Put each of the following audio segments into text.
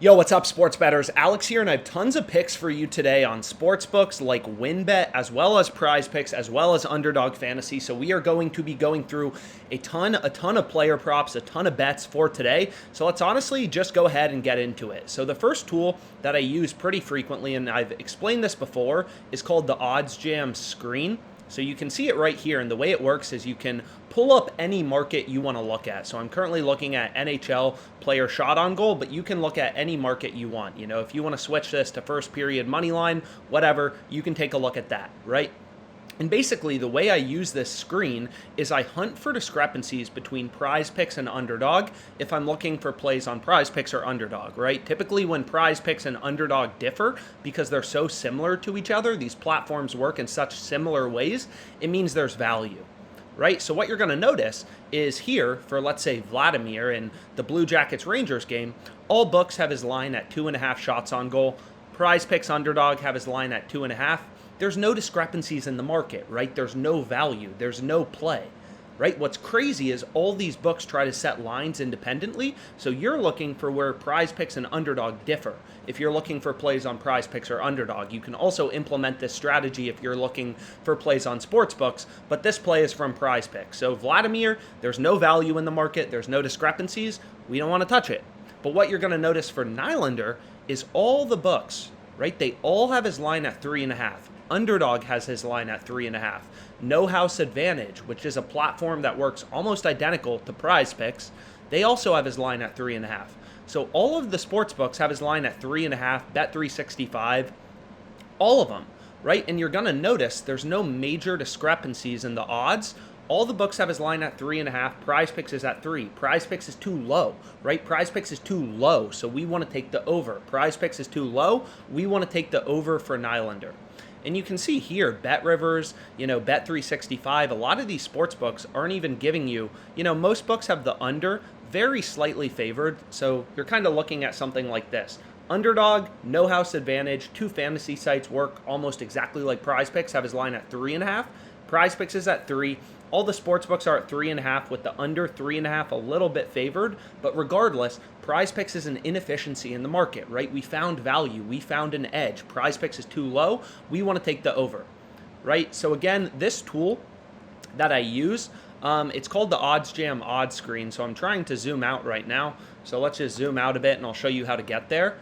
Yo, what's up, sports bettors? Alex here, and I have tons of picks for you today on sports books like WynnBet, as well as PrizePicks, as well as Underdog Fantasy. So we are going to be going through a ton of player props, a ton of bets for today. So let's honestly just go ahead and get into it. So the first tool that I use pretty frequently, and I've explained this before, is called the OddsJam Screen. So you can see it right here, and the way it works is you can pull up any market you want to look at. So I'm currently looking at NHL player shot on goal, but you can look at any market you want. You know, if you want to switch this to first period money line, whatever, you can take a look at that, right? And basically, the way I use this screen is I hunt for discrepancies between PrizePicks and Underdog if I'm looking for plays on PrizePicks or Underdog, right? Typically, when PrizePicks and Underdog differ because they're so similar to each other, these platforms work in such similar ways, it means there's value, right? So what you're going to notice is here for, let's say, Vladimir in the Blue Jackets Rangers game, all books have his line at 2.5 shots on goal. PrizePicks Underdog have his line at 2.5. There's no discrepancies in the market, right? There's no value. There's no play, right? What's crazy is all these books try to set lines independently. So you're looking for where PrizePicks and Underdog differ. If you're looking for plays on PrizePicks or Underdog, you can also implement this strategy if you're looking for plays on sportsbooks, but this play is from PrizePicks. So Vladimir, there's no value in the market. There's no discrepancies. We don't want to touch it. But what you're going to notice for Nylander is all the books, right? They all have his line at 3.5. Underdog has his line at 3.5. No House Advantage, which is a platform that works almost identical to PrizePicks, they also have his line at 3.5. So all of the sports books have his line at 3.5, Bet365, all of them, right? And you're going to notice there's no major discrepancies in the odds. All the books have his line at 3.5. PrizePicks is at 3. PrizePicks is too low, right? PrizePicks is too low, so we want to take the over. PrizePicks is too low. We want to take the over for Nylander. And you can see here, Bet Rivers, Bet365, a lot of these sports books aren't even giving you, most books have the under very slightly favored. So you're kind of looking at something like this. Underdog, no house advantage. Two fantasy sites work almost exactly like PrizePicks, have his line at 3.5. PrizePicks is at 3. All the sports books are at 3.5 with the under 3.5 a little bit favored. But regardless, PrizePicks is an inefficiency in the market, right? We found value. We found an edge. PrizePicks is too low. We want to take the over, right? So again, this tool that I use, it's called the OddsJam Odds Screen. So I'm trying to zoom out right now. So let's just zoom out a bit and I'll show you how to get there.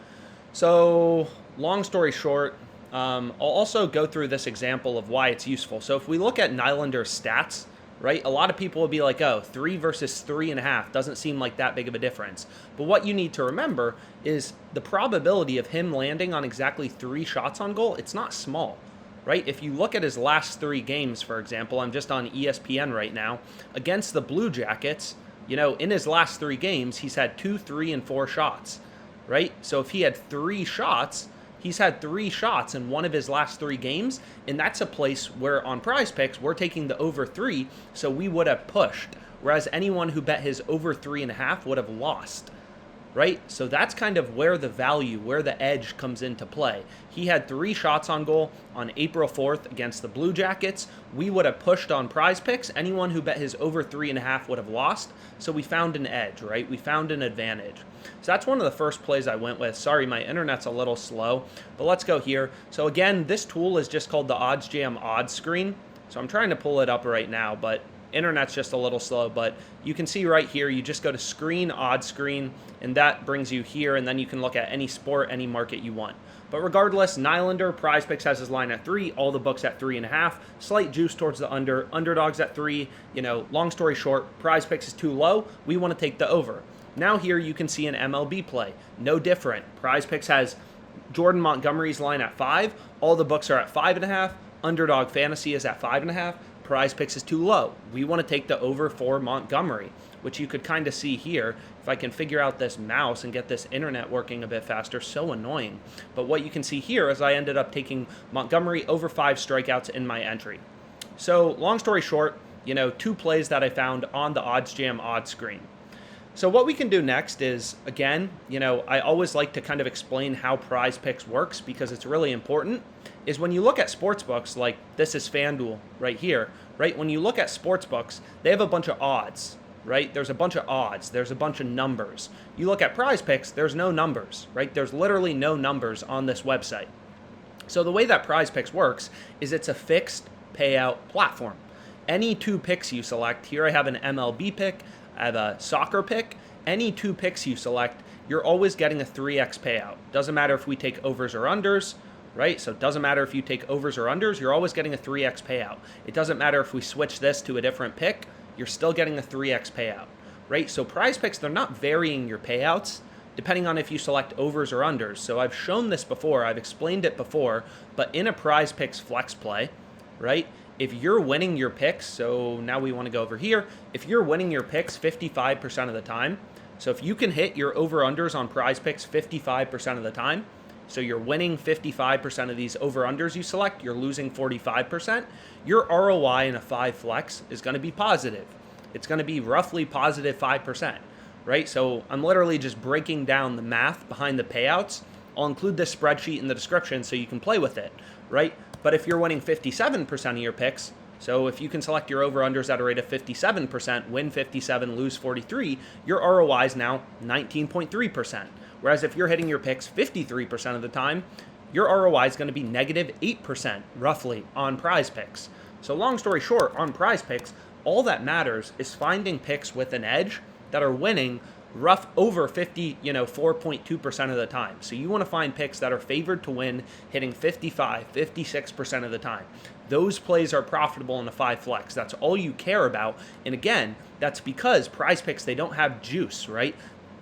So long story short, I'll also go through this example of why it's useful. So if we look at Nylander's stats, right, a lot of people will be like, oh, 3 versus 3.5 doesn't seem like that big of a difference. But what you need to remember is the probability of him landing on exactly 3 shots on goal, it's not small, right? If you look at his last 3 games, for example, I'm just on ESPN right now, against the Blue Jackets, in his last 3 games, he's had 2, 3, and 4 shots, right? So if he had 3 shots, he's had 3 shots in one of his last 3 games, and that's a place where on PrizePicks, we're taking the over 3, so we would have pushed, whereas anyone who bet his over 3.5 would have lost, right? So that's kind of where the value, where the edge comes into play. He had 3 shots on goal on April 4th against the Blue Jackets. We would have pushed on PrizePicks. Anyone who bet his over 3.5 would have lost, so we found an edge, right? We found an advantage. So that's one of the first plays I went with. Sorry, my internet's a little slow, but let's go here. So again, this tool is just called the OddsJam Odds Screen. So I'm trying to pull it up right now, but internet's just a little slow. But you can see right here, you just go to Screen, Odds Screen, and that brings you here, and then you can look at any sport, any market you want. But regardless, Nylander, PrizePicks has his line at 3, all the books at 3.5, slight juice towards the under, Underdog's at 3. Long story short, PrizePicks is too low. We want to take the over. Now here you can see an MLB play. No different. PrizePicks has Jordan Montgomery's line at 5. All the books are at 5.5. Underdog Fantasy is at 5.5. PrizePicks is too low. We want to take the over for Montgomery, which you could kind of see here. If I can figure out this mouse and get this internet working a bit faster, so annoying. But what you can see here is I ended up taking Montgomery over 5 strikeouts in my entry. So long story short, 2 plays that I found on the OddsJam Odds Screen. So what we can do next is, again, I always like to kind of explain how PrizePicks works because it's really important, is when you look at sportsbooks, like this is FanDuel right here, right? When you look at sportsbooks, they have a bunch of odds, right? There's a bunch of odds. There's a bunch of numbers. You look at PrizePicks, there's no numbers, right? There's literally no numbers on this website. So the way that PrizePicks works is it's a fixed payout platform. Any two picks you select, here I have an MLB pick, I have a soccer pick, any two picks you select, you're always getting a 3x payout. Doesn't matter if we take overs or unders, right? So it doesn't matter if you take overs or unders, you're always getting a 3x payout. It doesn't matter if we switch this to a different pick, you're still getting a 3x payout, right? So PrizePicks, they're not varying your payouts depending on if you select overs or unders. So I've shown this before, I've explained it before, but in a PrizePicks flex play, right? If you're winning your picks, so now we want to go over here, if you're winning your picks 55% of the time, so if you can hit your over-unders on PrizePicks 55% of the time, so you're winning 55% of these over-unders you select, you're losing 45%, your ROI in a 5 flex is going to be positive. It's going to be roughly positive 5%, right? So I'm literally just breaking down the math behind the payouts. I'll include this spreadsheet in the description so you can play with it, right? But if you're winning 57% of your picks, so if you can select your over-unders at a rate of 57%, win 57, lose 43, your ROI is now 19.3%. Whereas if you're hitting your picks 53% of the time, your ROI is going to be negative 8% roughly on PrizePicks. So long story short, on PrizePicks, all that matters is finding picks with an edge that are winning rough over 4.2% of the time. So you want to find picks that are favored to win, hitting 55, 56% of the time. Those plays are profitable in a 5 flex. That's all you care about. And again, that's because PrizePicks, they don't have juice, right?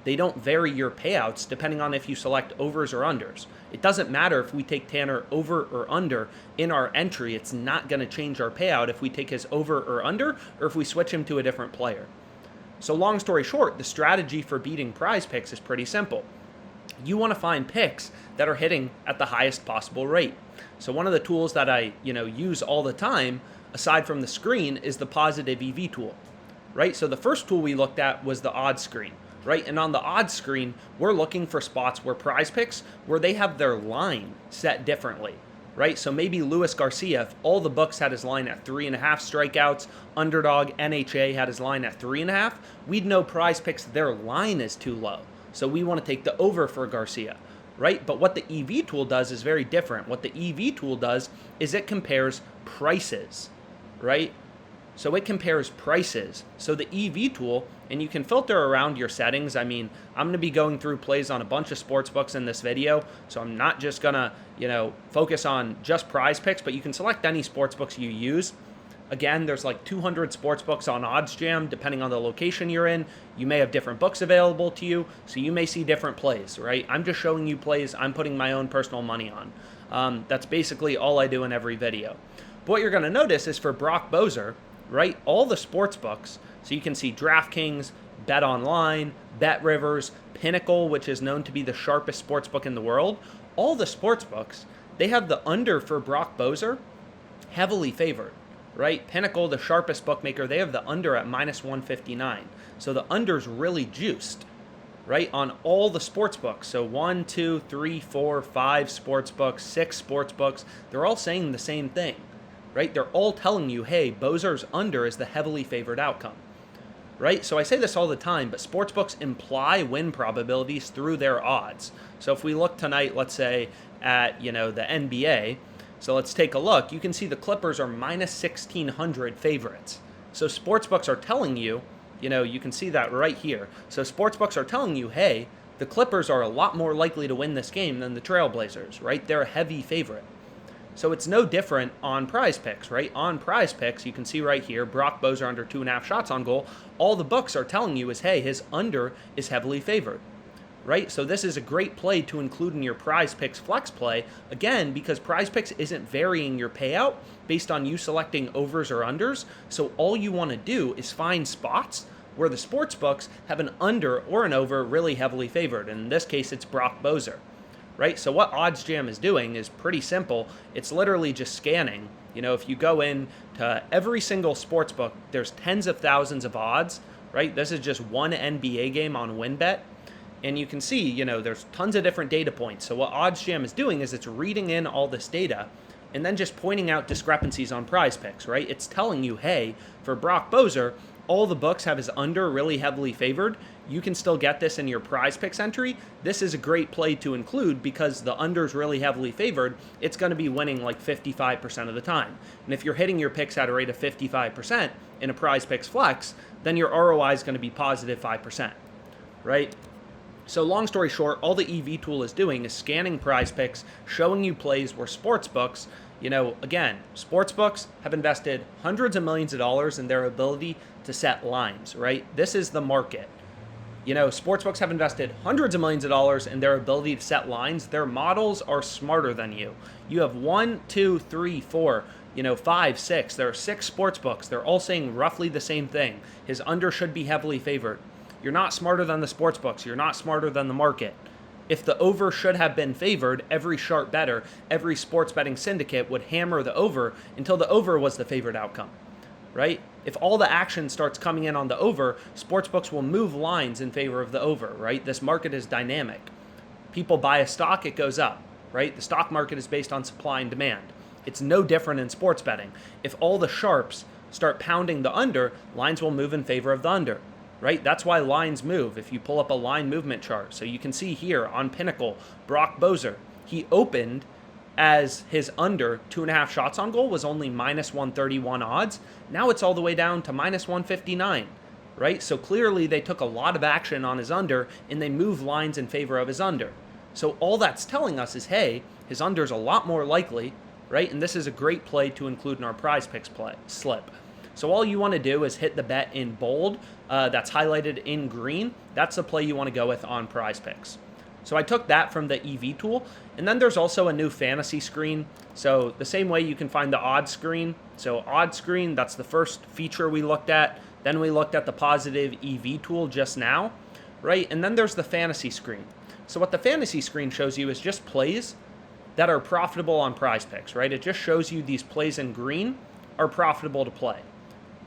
They don't vary your payouts depending on if you select overs or unders. It doesn't matter if we take Tanner over or under in our entry. It's not going to change our payout if we take his over or under, or if we switch him to a different player. So long story short, the strategy for beating PrizePicks is pretty simple. You want to find picks that are hitting at the highest possible rate. So one of the tools that I use all the time, aside from the screen, is the positive EV tool, right? So the first tool we looked at was the odds screen, right? And on the odds screen, we're looking for spots where PrizePicks, where they have their line set differently, right? So maybe Luis Garcia, if all the books had his line at 3.5 strikeouts, Underdog, NHA had his line at 3.5, we'd know PrizePicks, their line is too low. So we want to take the over for Garcia, right? But what the EV tool does is very different. What the EV tool does is it compares prices, right? So it compares prices. So the EV tool, and you can filter around your settings. I mean, I'm going to be going through plays on a bunch of sports books in this video, so I'm not just going to, focus on just PrizePicks, but you can select any sports books you use. Again, there's like 200 sports books on OddsJam, depending on the location you're in. You may have different books available to you, so you may see different plays, right? I'm just showing you plays I'm putting my own personal money on. That's basically all I do in every video. But what you're going to notice is for Brock Bozer, right, all the sports books, so you can see DraftKings, Bet Online, Bet Rivers, Pinnacle, which is known to be the sharpest sports book in the world, all the sports books, they have the under for Brock Bozer heavily favored, right? Pinnacle, the sharpest bookmaker, they have the under at minus 159. So the under's really juiced, right, on all the sports books. So 1, 2, 3, 4, 5 sports books, 6 sports books, they're all saying the same thing, right? They're all telling you, hey, Bozer's under is the heavily favored outcome, right? So I say this all the time, but sportsbooks imply win probabilities through their odds. So if we look tonight, let's say at, the NBA, so let's take a look. You can see the Clippers are minus 1,600 favorites. So sportsbooks are telling you, you can see that right here. So sportsbooks are telling you, hey, the Clippers are a lot more likely to win this game than the Trailblazers, right? They're a heavy favorite. So it's no different on PrizePicks, right? On PrizePicks, you can see right here, Brock Bozer under 2.5 shots on goal. All the books are telling you is, hey, his under is heavily favored, right? So this is a great play to include in your PrizePicks flex play, again, because PrizePicks isn't varying your payout based on you selecting overs or unders. So all you want to do is find spots where the sports books have an under or an over really heavily favored. And in this case, it's Brock Bozer, right? So what OddsJam is doing is pretty simple. It's literally just scanning. If you go in to every single sports book, there's tens of thousands of odds, right? This is just one NBA game on WynnBet. And you can see, there's tons of different data points. So what OddsJam is doing is it's reading in all this data and then just pointing out discrepancies on PrizePicks, right? It's telling you, hey, for Brock Bozer, all the books have his under really heavily favored, you can still get this in your PrizePicks entry. This is a great play to include because the under is really heavily favored. It's going to be winning like 55% of the time. And if you're hitting your picks at a rate of 55% in a PrizePicks flex, then your ROI is going to be positive 5%, right? So long story short, all the EV tool is doing is scanning PrizePicks, showing you plays where sportsbooks, again, sportsbooks have invested hundreds of millions of dollars in their ability to set lines, right? This is the market. Sportsbooks have invested hundreds of millions of dollars in their ability to set lines. Their models are smarter than you. You have 1, 2, 3, 4, 5, 6. There are 6 sportsbooks. They're all saying roughly the same thing. His under should be heavily favored. You're not smarter than the sportsbooks. You're not smarter than the market. If the over should have been favored, every sharp bettor, every sports betting syndicate would hammer the over until the over was the favored outcome, right? If all the action starts coming in on the over, sportsbooks will move lines in favor of the over, right? This market is dynamic. People buy a stock, it goes up, right? The stock market is based on supply and demand. It's no different in sports betting. If all the sharps start pounding the under, lines will move in favor of the under. Right? That's why lines move if you pull up a line movement chart. So you can see here on Pinnacle, Brock Bozer, he opened as his under 2.5 shots on goal was only minus 131 odds. Now it's all the way down to minus 159, right? So clearly they took a lot of action on his under and they move lines in favor of his under. So all that's telling us is, hey, his under is a lot more likely, right? And this is a great play to include in our PrizePicks slip. So all you want to do is hit the bet in bold that's highlighted in green. That's the play you want to go with on PrizePicks. So I took that from the EV tool. And then there's also a new fantasy screen. So the same way you can find the odds screen. So odds screen, that's the first feature we looked at. Then we looked at the positive EV tool just now, right? And then there's the fantasy screen. So what the fantasy screen shows you is just plays that are profitable on PrizePicks, right? It just shows you these plays in green are profitable to play,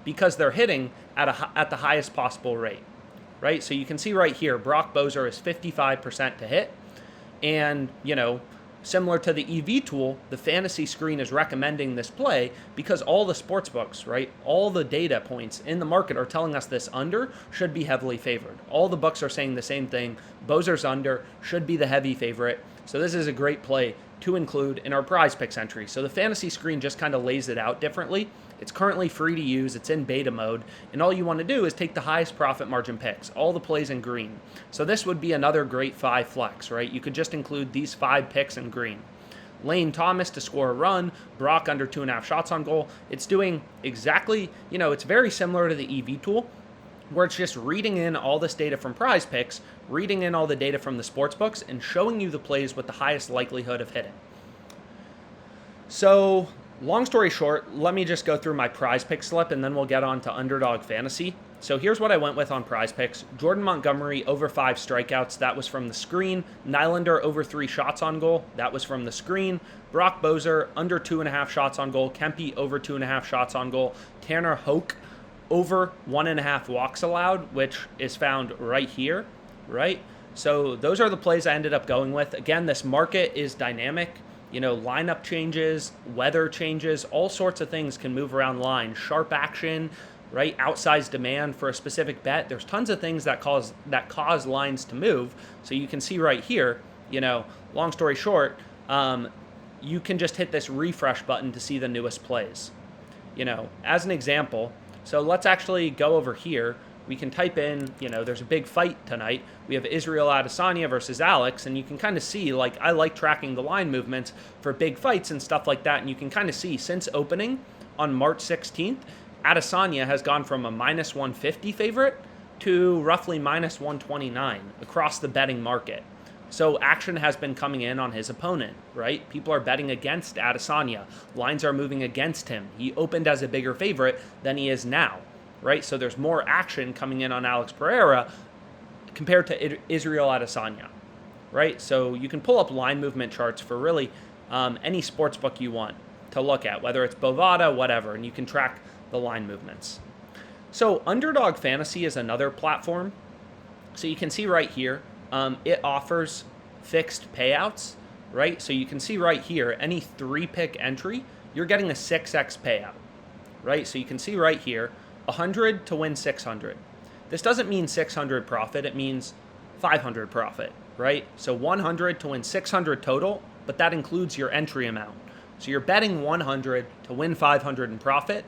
because they're hitting at the highest possible rate, right? So you can see right here, Brock Bozer is 55% to hit. And, similar to the EV tool, the fantasy screen is recommending this play because all the sports books, right, all the data points in the market are telling us this under should be heavily favored. All the books are saying the same thing. Bozer's under should be the heavy favorite. So this is a great play to include in our PrizePicks entry. So the fantasy screen just kind of lays it out differently. It's currently free to use. It's in beta mode. And all you want to do is take the highest profit margin picks, all the plays in green. So this would be another great 5 flex, right? You could just include these 5 picks in green. Lane Thomas to score a run, Brock under 2.5 shots on goal. It's doing exactly, it's very similar to the EV tool, where it's just reading in all this data from PrizePicks, reading in all the data from the sports books, and showing you the plays with the highest likelihood of hitting. So long story short, let me just go through my PrizePicks slip and then we'll get on to Underdog Fantasy. So here's what I went with on PrizePicks. Jordan Montgomery over 5 strikeouts. That was from the screen. Nylander over 3 shots on goal. That was from the screen. Brock Bozer under 2.5 shots on goal. Kempe over 2.5 shots on goal. Tanner Hoke over 1.5 walks allowed, which is found right here, right? So those are the plays I ended up going with. Again, this market is dynamic. Lineup changes, weather changes, all sorts of things can move around line. Sharp action, right? Outsized demand for a specific bet. There's tons of things that cause lines to move. So you can see right here, long story short, you can just hit this refresh button to see the newest plays. As an example, so let's actually go over here. We can type in, there's a big fight tonight. We have Israel Adesanya versus Alex, and you can kind of see, I like tracking the line movements for big fights and stuff like that, and you can kind of see since opening on March 16th, Adesanya has gone from a minus 150 favorite to roughly minus 129 across the betting market. So action has been coming in on his opponent, right? People are betting against Adesanya. Lines are moving against him. He opened as a bigger favorite than he is now, right? So there's more action coming in on Alex Pereira compared to Israel Adesanya, right? So you can pull up line movement charts for really any sports book you want to look at, whether it's Bovada, whatever, and you can track the line movements. So Underdog Fantasy is another platform. So you can see right here, it offers fixed payouts, right? So you can see right here, any 3-pick entry, you're getting a 6x payout, right? So you can see right here, 100 to win 600. This doesn't mean 600 profit, it means 500 profit, right? So 100 to win 600 total, but that includes your entry amount. So you're betting 100 to win 500 in profit.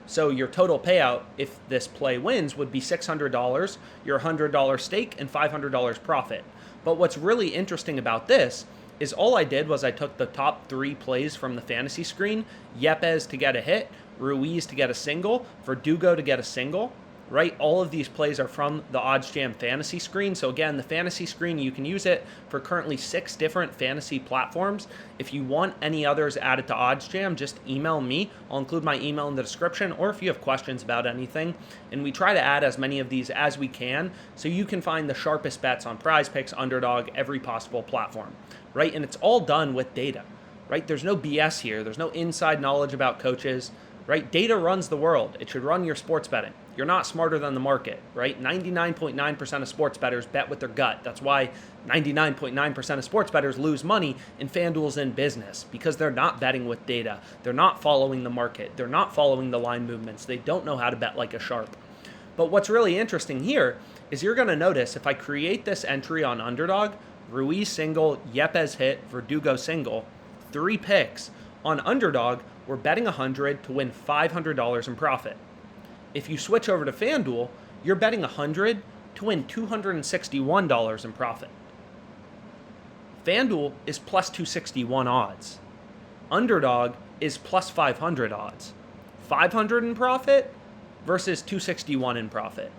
So your total payout, if this play wins, would be $600, your $100 stake, and $500 profit. But what's really interesting about this is all I did was I took the top 3 plays from the fantasy screen, Yepes to get a hit, Ruiz to get a single, Verdugo to get a single, right? All of these plays are from the OddsJam Fantasy Screen. So again, the fantasy screen, you can use it for currently 6 different fantasy platforms. If you want any others added to OddsJam, just email me. I'll include my email in the description, or if you have questions about anything. And we try to add as many of these as we can so you can find the sharpest bets on PrizePicks, Underdog, every possible platform, right? And it's all done with data, right? There's no BS here. There's no inside knowledge about coaches, right? Data runs the world. It should run your sports betting. You're not smarter than the market, right? 99.9% of sports bettors bet with their gut. That's why 99.9% of sports bettors lose money and FanDuel's in business, because they're not betting with data. They're not following the market. They're not following the line movements. They don't know how to bet like a sharp. But what's really interesting here is you're going to notice if I create this entry on Underdog, Ruiz single, Yepes hit, Verdugo single, 3 picks. On Underdog, we're betting 100 to win $500 in profit. If you switch over to FanDuel, you're betting 100 to win $261 in profit. FanDuel is plus 261 odds. Underdog is plus 500 odds. 500 in profit versus 261 in profit,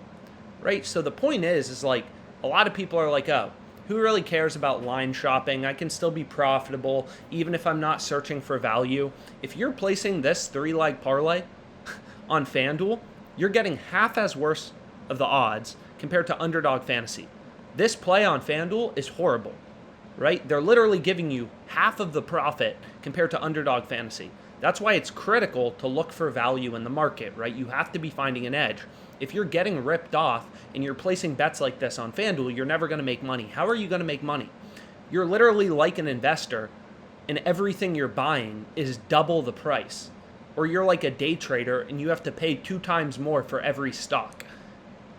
right? So the point is like a lot of people are like, oh, who really cares about line shopping? I can still be profitable even if I'm not searching for value. If you're placing this 3-leg parlay on FanDuel, you're getting half as worse of the odds compared to Underdog Fantasy. This play on FanDuel is horrible, right? They're literally giving you half of the profit compared to Underdog Fantasy. That's why it's critical to look for value in the market, right? You have to be finding an edge. If you're getting ripped off and you're placing bets like this on FanDuel, you're never going to make money. How are you going to make money? You're literally like an investor and everything you're buying is double the price. Or you're like a day trader and you have to pay 2 times more for every stock,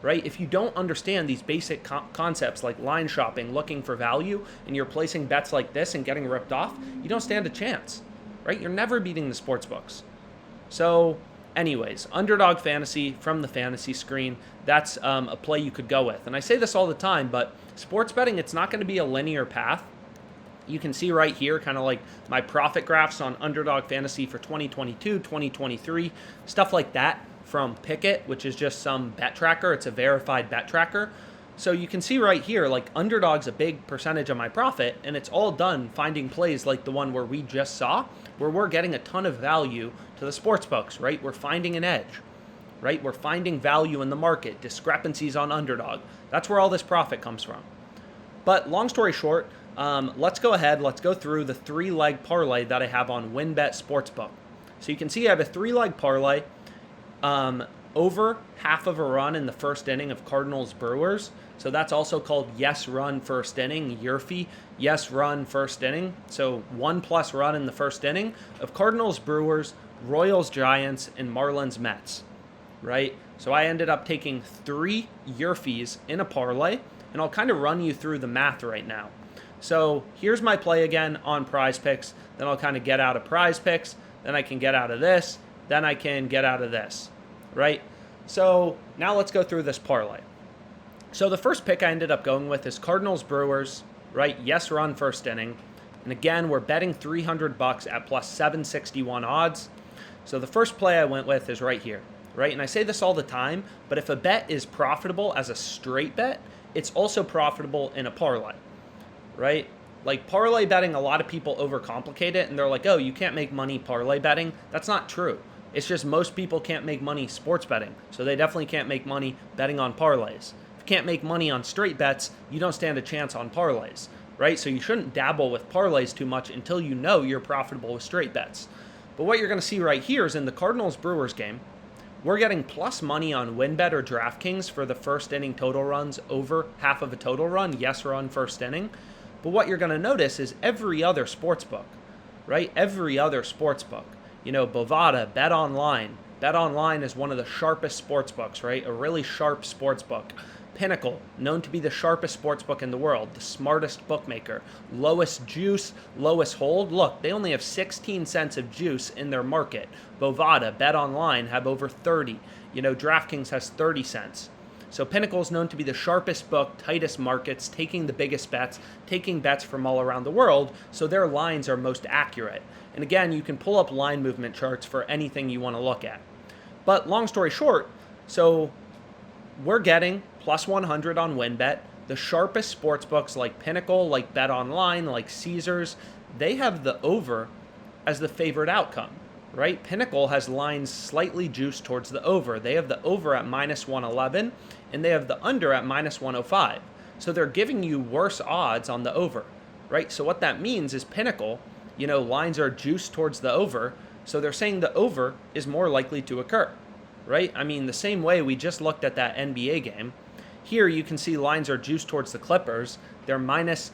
right? If you don't understand these basic concepts like line shopping, looking for value, and you're placing bets like this and getting ripped off, you don't stand a chance, right? You're never beating the sports books. So anyways, Underdog Fantasy from the fantasy screen, that's a play you could go with. And I say this all the time, but sports betting, it's not going to be a linear path. You can see right here kind of like my profit graphs on Underdog Fantasy for 2022, 2023, stuff like that from Pickett, which is just some bet tracker. It's a verified bet tracker. So you can see right here, like Underdog's a big percentage of my profit, and it's all done finding plays like the one where we just saw, where we're getting a ton of value to the sports books, right? We're finding an edge, right? We're finding value in the market, discrepancies on Underdog. That's where all this profit comes from. But long story short, let's go ahead. Let's go through the 3-leg parlay that I have on WynnBet Sportsbook. So you can see I have a 3-leg parlay over half of a run in the first inning of Cardinals Brewers. So that's also called yes run first inning, YRFI, yes run first inning. So 1+ run in the first inning of Cardinals Brewers, Royals Giants, and Marlins Mets, right? So I ended up taking 3 YRFIs in a parlay, and I'll kind of run you through the math right now. So here's my play again on PrizePicks. Then I'll kind of get out of PrizePicks. Then I can get out of this. Then I can get out of this, right? So now let's go through this parlay. So the first pick I ended up going with is Cardinals Brewers, right? Yes run first inning. And again, we're betting $300 at plus 761 odds. So the first play I went with is right here, right? And I say this all the time, but if a bet is profitable as a straight bet, it's also profitable in a parlay, right? Like parlay betting, a lot of people overcomplicate it and they're like, oh, you can't make money parlay betting. That's not true. It's just most people can't make money sports betting. So they definitely can't make money betting on parlays. If you can't make money on straight bets, you don't stand a chance on parlays, right? So you shouldn't dabble with parlays too much until you know you're profitable with straight bets. But what you're going to see right here is in the Cardinals-Brewers game, we're getting plus money on WynnBet or DraftKings for the first inning total runs over half of a total run, yes run first inning. But what you're going to notice is every other sports book, right? Every other sports book, you know, Bovada, Bet Online, BetOnline is one of the sharpest sports books, right? A really sharp sports book. Pinnacle, known to be the sharpest sports book in the world, the smartest bookmaker, lowest juice, lowest hold. Look, they only have 16 cents of juice in their market. Bovada, BetOnline have over 30. DraftKings has 30 cents. So Pinnacle is known to be the sharpest book, tightest markets, taking the biggest bets, taking bets from all around the world, so their lines are most accurate. And again, you can pull up line movement charts for anything you want to look at. But long story short, so we're getting plus 100 on WynnBet. The sharpest sports books like Pinnacle, like BetOnline, like Caesars, they have the over as the favorite outcome, right? Pinnacle has lines slightly juiced towards the over. They have the over at minus 111, and they have the under at minus 105. So they're giving you worse odds on the over, right? So what that means is Pinnacle, lines are juiced towards the over, so they're saying the over is more likely to occur, right? I mean, the same way we just looked at that NBA game. Here you can see lines are juiced towards the Clippers. They're minus,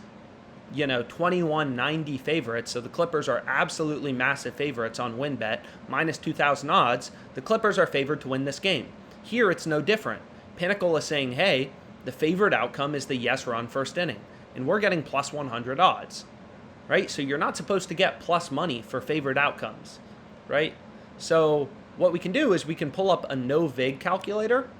2190 favorites. So the Clippers are absolutely massive favorites on WynnBet, minus 2,000 odds. The Clippers are favored to win this game. Here it's no different. Pinnacle is saying, hey, the favorite outcome is the yes run first inning, and we're getting plus 100 odds, right? So you're not supposed to get plus money for favorite outcomes, right? So what we can do is we can pull up a no vig calculator.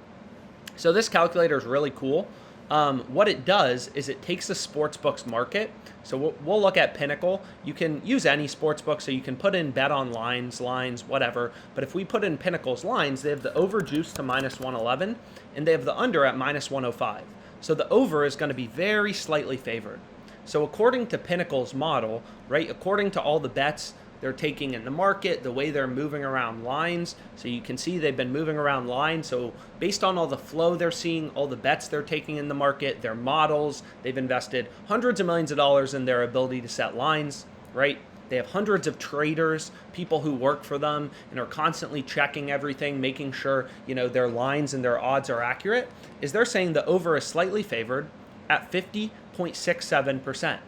So this calculator is really cool. What it does is it takes the sportsbooks market. So we'll look at Pinnacle. You can use any sportsbook, so you can put in BetOnline's lines, whatever. But if we put in Pinnacle's lines, they have the over juice to minus 111, and they have the under at minus 105. So the over is going to be very slightly favored. So according to Pinnacle's model, right, according to all the bets they're taking in the market, the way they're moving around lines. So you can see they've been moving around lines. So based on all the flow they're seeing, all the bets they're taking in the market, their models, they've invested hundreds of millions of dollars in their ability to set lines, right? They have hundreds of traders, people who work for them and are constantly checking everything, making sure, their lines and their odds are accurate. Is they're saying the over is slightly favored at 50.67%.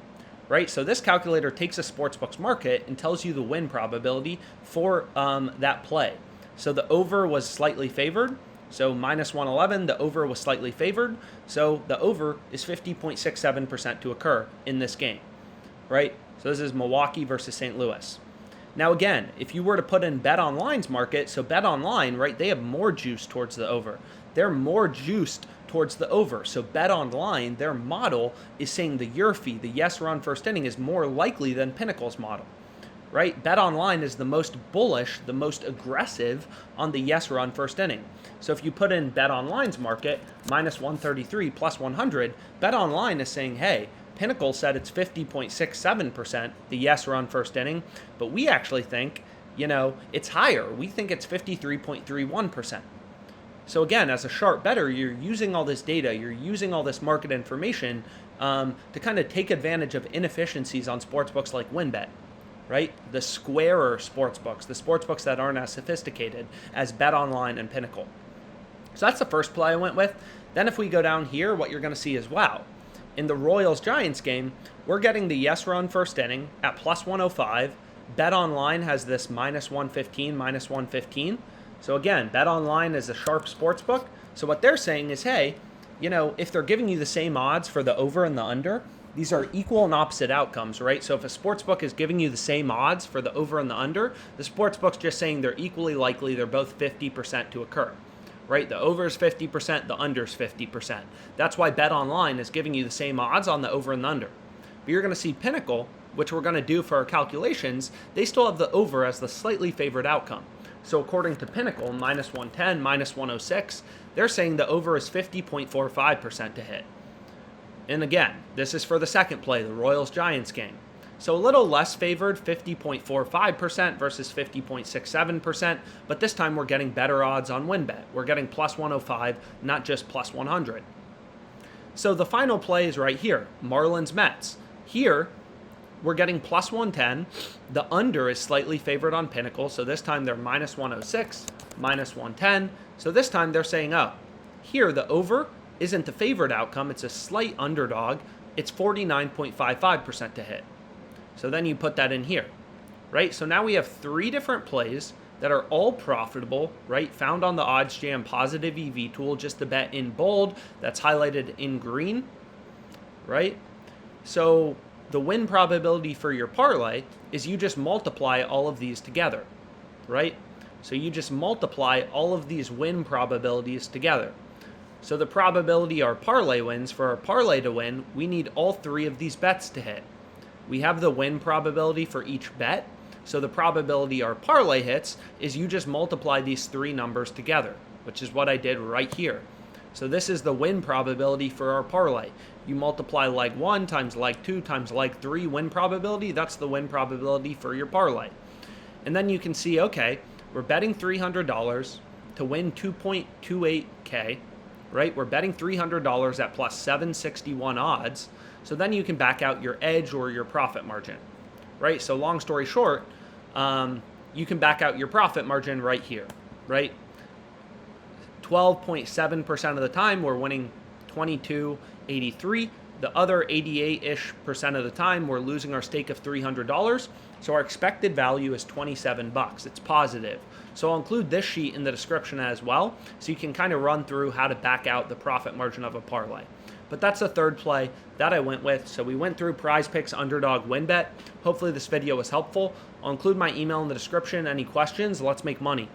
Right, so this calculator takes a sportsbook's market and tells you the win probability for that play. So the over was slightly favored, so minus 111, the over was slightly favored, so the over is 50.67% to occur in this game, right? So this is Milwaukee versus St. Louis. Now again, if you were to put in BetOnline's market, so BetOnline, right, they have more juice towards the over. They're more juiced towards the over. So BetOnline, their model is saying the YRFI, the yes run first inning, is more likely than Pinnacle's model, right? BetOnline is the most bullish, the most aggressive on the yes run first inning. So if you put in BetOnline's market, minus 133, plus 100, BetOnline is saying, hey, Pinnacle said it's 50.67%, the yes run first inning, but we actually think, it's higher. We think it's 53.31%. So again, as a sharp bettor, you're using all this data, you're using all this market information to kind of take advantage of inefficiencies on sportsbooks like WynnBet, right? The squarer sportsbooks, the sportsbooks that aren't as sophisticated as BetOnline and Pinnacle. So that's the first play I went with. Then if we go down here, what you're going to see is, wow, in the Royals-Giants game, we're getting the yes run first inning at plus 105. BetOnline has this minus 115, minus 115. So again, BetOnline is a sharp sports book. So what they're saying is, hey, if they're giving you the same odds for the over and the under, these are equal and opposite outcomes, right? So if a sports book is giving you the same odds for the over and the under, the sports book's just saying they're equally likely, they're both 50% to occur, right? The over is 50%, the under is 50%. That's why BetOnline is giving you the same odds on the over and the under. But you're going to see Pinnacle, which we're going to do for our calculations, they still have the over as the slightly favored outcome. So according to Pinnacle, minus 110, minus 106, they're saying the over is 50.45% to hit. And again, this is for the second play, the Royals-Giants game. So a little less favored, 50.45% versus 50.67%, but this time we're getting better odds on WynnBet. We're getting plus 105, not just plus 100. So the final play is right here, Marlins-Mets. Here, we're getting plus 110. The under is slightly favored on Pinnacle, so this time they're minus 106, minus 110. So this time they're saying, oh, here the over isn't the favored outcome, it's a slight underdog. It's 49.55% to hit. So then you put that in here, right? So now we have three different plays that are all profitable, right? Found on the OddsJam positive EV tool, just the bet in bold that's highlighted in green, right? So the win probability for your parlay is you just multiply all of these together, right? So you just multiply all of these win probabilities together. So the probability our parlay wins, for our parlay to win, we need all three of these bets to hit. We have the win probability for each bet. So the probability our parlay hits is you just multiply these three numbers together, which is what I did right here. So this is the win probability for our parlay. You multiply leg 1 times leg 2 times leg 3 win probability. That's the win probability for your parlay. And then you can see, okay, we're betting $300 to win 2.28K, right? We're betting $300 at plus 761 odds. So then you can back out your edge or your profit margin, right? So long story short, you can back out your profit margin right here, right? 12.7% of the time, we're winning 22.83. The other 88-ish% of the time, we're losing our stake of $300. So our expected value is 27 bucks. It's positive. So I'll include this sheet in the description as well, so you can kind of run through how to back out the profit margin of a parlay. But that's the third play that I went with. So we went through PrizePicks Underdog WynnBet. Hopefully this video was helpful. I'll include my email in the description. Any questions? Let's make money.